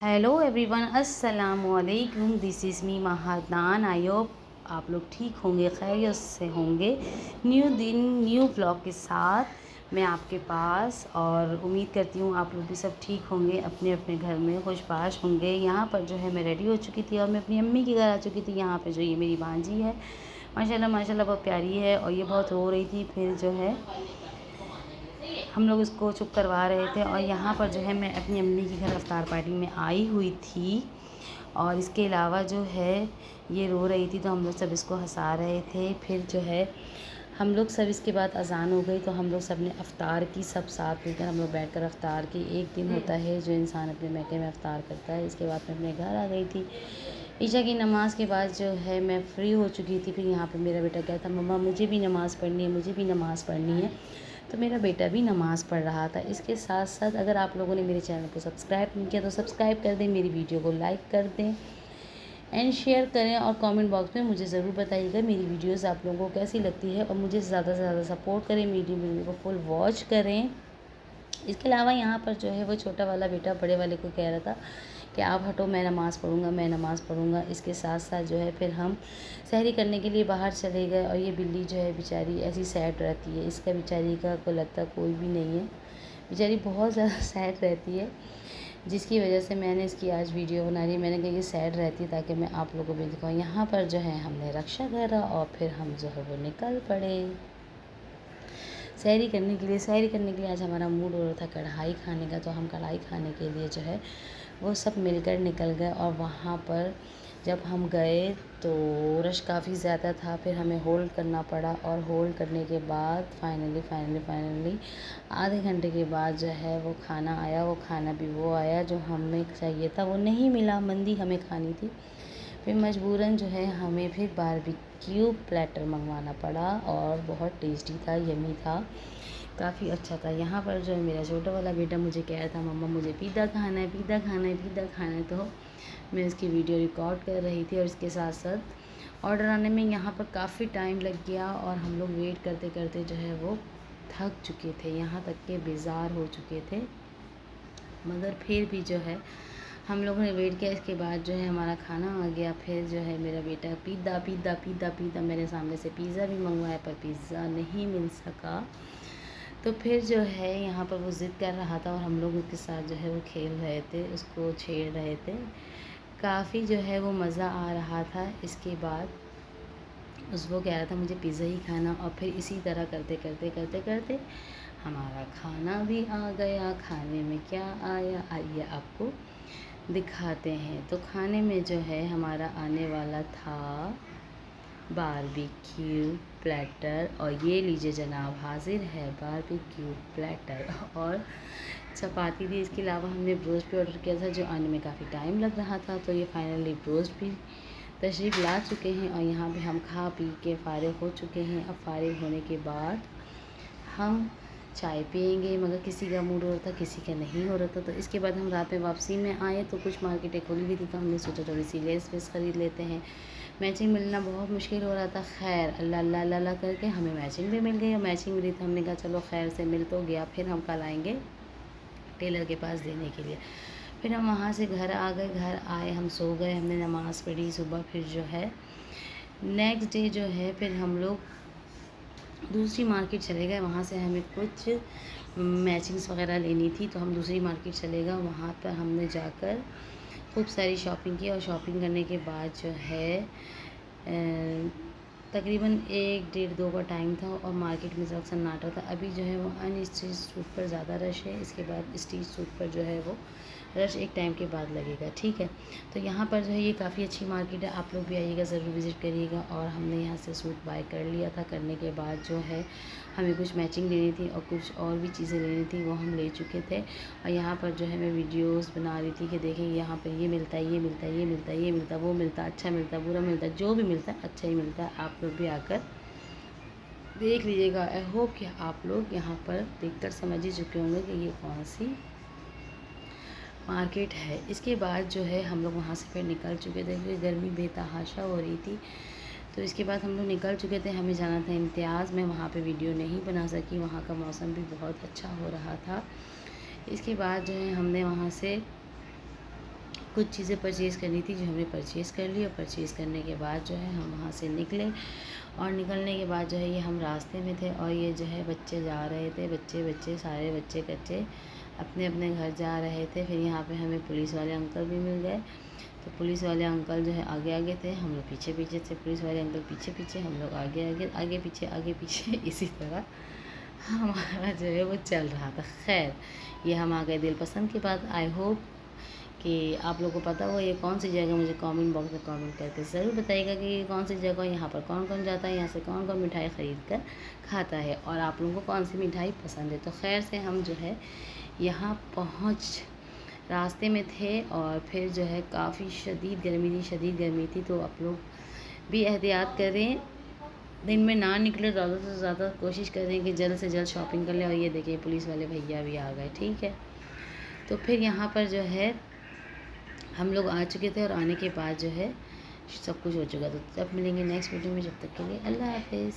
Hello everyone, अस्सलामुअलैकुम। This is me Mahadnan. I hope आप लोग ठीक होंगे, खैरियत से होंगे। न्यू दिन न्यू ब्लॉग के साथ मैं आपके पास, और उम्मीद करती हूँ आप लोग भी सब ठीक होंगे, अपने अपने घर में खुशबाश होंगे। यहाँ पर जो है मैं रेडी हो चुकी थी और मैं अपनी अम्मी के घर आ चुकी थी। यहाँ पर जो ये मेरी भांजी है, माशाल्लाह माशाल्लाह बहुत प्यारी है, और ये बहुत रो रही थी। फिर जो है हम लोग इसको चुप करवा रहे थे। और यहाँ पर जो है मैं अपनी अम्मी के घर अफ्तार पार्टी में आई हुई थी, और इसके अलावा जो है ये रो रही थी तो हम लोग सब इसको हंसा रहे थे। फिर जो है हम लोग सब, इसके बाद अज़ान हो गई तो हम लोग सब ने अफ्तार की, सब साथ मिलकर हम लोग बैठकर अफ्तार की। एक दिन होता है जो इंसान अपने मैके में अफ्तार करता है। इसके बाद मैं अपने घर आ गई थी। ईशा की नमाज़ के बाद जो है मैं फ़्री हो चुकी थी। फिर यहाँ पे मेरा बेटा कहता था, मम्मा मुझे भी नमाज़ पढ़नी है, मुझे भी नमाज़ पढ़नी है। तो मेरा बेटा भी नमाज़ पढ़ रहा था। इसके साथ साथ अगर आप लोगों ने मेरे चैनल को सब्सक्राइब नहीं किया तो सब्सक्राइब कर दें, मेरी वीडियो को लाइक कर दें एंड शेयर करें, और कमेंट बॉक्स में मुझे ज़रूर बताइएगा मेरी वीडियोस आप लोगों को कैसी लगती है, और मुझे ज़्यादा से ज़्यादा सपोर्ट करें, मेरी वीडियो को फुल वॉच करें। इसके अलावा यहाँ पर जो है वो छोटा वाला बेटा बड़े वाले को कह रहा था कि आप हटो, मैं नमाज़ पढ़ूँगा, मैं नमाज़ पढ़ूँगा। इसके साथ साथ जो है फिर हम सहरी करने के लिए बाहर चले गए। और ये बिल्ली जो है बेचारी ऐसी सैड रहती है, इसका बेचारी का को लगता कोई भी नहीं है, बेचारी बहुत ज़्यादा सैड रहती है, जिसकी वजह से मैंने इसकी आज वीडियो बना ली। मैंने कहा ये सैड रहती है ताकि मैं आप लोगों को भी दिखाऊँ। यहाँ पर जो है हमने रक्षा करा और फिर हम जो है वो निकल पड़े सहरी करने के लिए। सहरी करने के लिए आज हमारा मूड हो रहा था कढ़ाई खाने का, तो हम कढ़ाई खाने के लिए जो है वो सब मिलकर निकल गए। और वहाँ पर जब हम गए तो रश काफ़ी ज़्यादा था, फिर हमें होल्ड करना पड़ा, और होल्ड करने के बाद फाइनली आधे घंटे के बाद जो है वो खाना आया। वो खाना भी वो आया जो हमें चाहिए था, वो नहीं मिला। मंदी हमें खानी थी, फिर मजबूरन जो है हमें फिर बारबेक्यू प्लेटर मंगवाना पड़ा, और बहुत टेस्टी था, यमी था, काफ़ी अच्छा था। यहाँ पर जो है मेरा छोटा वाला बेटा मुझे कह रहा था, मम्मा मुझे पिज़्ज़ा खाना है, पिज़्ज़ा खाना है, पिज़्ज़ा खाना है। तो मैं इसकी वीडियो रिकॉर्ड कर रही थी, और इसके साथ साथ ऑर्डर आने में यहाँ पर काफ़ी टाइम लग गया, और हम लोग वेट करते करते जो है वो थक चुके थे, यहाँ तक के बेजार हो चुके थे। मगर फिर भी जो है हम लोगों ने वेट किया। इसके बाद जो है हमारा खाना आ गया। फिर जो है मेरा बेटा पिज़्ज़ा पिज़्ज़ा पिज़्ज़ा पिज़्ज़ा, मेरे सामने से पिज़्ज़ा भी मंगवाया, पर पिज़्ज़ा नहीं मिल सका। तो फिर जो है यहाँ पर वो ज़िद कर रहा था, और हम लोग उसके साथ जो है वो खेल रहे थे, उसको छेड़ रहे थे। काफ़ी जो है वो मज़ा आ रहा था। इसके बाद उसको कह रहा था मुझे पिज़्ज़ा ही खाना, और फिर इसी तरह करते करते करते करते हमारा खाना भी आ गया। खाने में क्या आया आइए आपको दिखाते हैं। तो खाने में जो है हमारा आने वाला था बारबेक्यू प्लेटर, और ये लीजिए जनाब हाजिर है बारबेक्यू प्लेटर, और चपाती थी। इसके अलावा हमने ब्रोस्ट भी ऑर्डर किया था, जो आने में काफ़ी टाइम लग रहा था। तो ये फाइनली ब्रोस्ट भी तशरीफ़ ला चुके हैं, और यहाँ पे हम खा पी के फ़ारिग हो चुके हैं। अब फ़ारिग होने के बाद हम चाय पियेंगे, मगर किसी का मूड हो रहा था, किसी का नहीं हो रहा था। तो इसके बाद हम रात में वापसी में आए तो कुछ मार्केटें खुली हुई थी, तो हमने सोचा थोड़ी सी लेस वेस ख़रीद लेते हैं। मैचिंग मिलना बहुत मुश्किल हो रहा था। खैर अल्लाह अल्लाह अल्लाह अल्लाह करके हमें मैचिंग भी मिल गई, और मैचिंग मिली तो हमने कहा चलो खैर से मिल तो गया। फिर हम कल आएँगे टेलर के पास देने के लिए। फिर हम वहाँ से घर आ गए। घर आए, हम सो गए, हमने नमाज़ पढ़ी सुबह। फिर जो है नेक्स्ट डे जो है फिर हम लोग दूसरी मार्केट चले गए। वहाँ से हमें कुछ मैचिंग्स वगैरह लेनी थी, तो हम दूसरी मार्केट चले गए। वहाँ पर हमने जाकर खूब सारी शॉपिंग की, और शॉपिंग करने के बाद जो है तकरीबन 1 डेढ़ 2 का टाइम था, और मार्केट में ज़रा सन्नाटा था। अभी जो है वो अनस्टिच सूट पर ज़्यादा रश है, इसके बाद स्टिच सूट पर जो है वो रश एक टाइम के बाद लगेगा, ठीक है। तो यहाँ पर जो है ये काफ़ी अच्छी मार्केट है, आप लोग भी आइएगा, ज़रूर विज़िट करिएगा। और हमने यहाँ से सूट बाय कर लिया था। करने के बाद जो है हमें कुछ मैचिंग लेनी थी, और कुछ और भी चीज़ें लेनी थी, वो हम ले चुके थे। और यहाँ पर जो है मैं वीडियोस बना रही थी कि देखें यहाँ पर ये मिलता है, ये मिलता है, ये मिलता है, ये मिलता है, वो मिलता है, अच्छा मिलता है, बुरा मिलता है, जो भी मिलता है अच्छा ही मिलता है। आप लोग भी आकर देख लीजिएगा। आई होप कि आप लोग यहाँ पर देखकर समझ ही चुके होंगे कि ये कौन सी मार्केट है। इसके बाद जो है हम लोग वहाँ से फिर निकल चुके थे, क्योंकि गर्मी बेतहाशा हो रही थी। तो इसके बाद हम लोग निकल चुके थे, हमें जाना था इम्तियाज़ में। वहाँ पे वीडियो नहीं बना सकी, वहाँ का मौसम भी बहुत अच्छा हो रहा था। इसके बाद जो है हमने वहाँ से कुछ चीज़ें परचेज़ करनी थी जो हमने परचेज़ कर ली, और परचेज़ करने के बाद जो है हम वहाँ से निकले। और निकलने के बाद जो है ये हम रास्ते में थे, और ये जो है बच्चे जा रहे थे, बच्चे सारे बच्चे कच्चे अपने अपने घर जा रहे थे। फिर यहाँ पे हमें पुलिस वाले अंकल भी मिल गए। तो पुलिस वाले अंकल जो है आगे आगे थे, हम लोग पीछे पीछे थे। पुलिस वाले अंकल पीछे पीछे, हम लोग आगे आगे, आगे पीछे इसी तरह हमारा जो है वो चल रहा था। खैर, ये हम आ गए दिल पसंद के बाद। आई होप कि आप लोगों को पता हो ये कौन सी जगह, मुझे कमेंट बॉक्स में कमेंट करके ज़रूर बताइएगा कि ये कौन सी जगह, यहाँ पर कौन कौन जाता है, यहाँ से कौन कौन मिठाई ख़रीद कर खाता है, और आप लोगों को कौन सी मिठाई पसंद है। तो खैर से हम जो है यहाँ रास्ते में थे, और फिर जो है काफ़ी शदीद गर्मी थी। तो आप लोग भी एहतियात करें, दिन में ना निकले, ज़्यादा से ज़्यादा कोशिश करें कि जल्द से जल्द शॉपिंग कर लें। और ये देखिए पुलिस वाले भैया भी आ गए, ठीक है। तो फिर यहाँ पर जो है हम लोग आ चुके थे, और आने के बाद जो है सब कुछ हो चुका था। तब मिलेंगे नेक्स्ट वीडियो में, जब तक के लिए अल्लाह हाफ़िज़।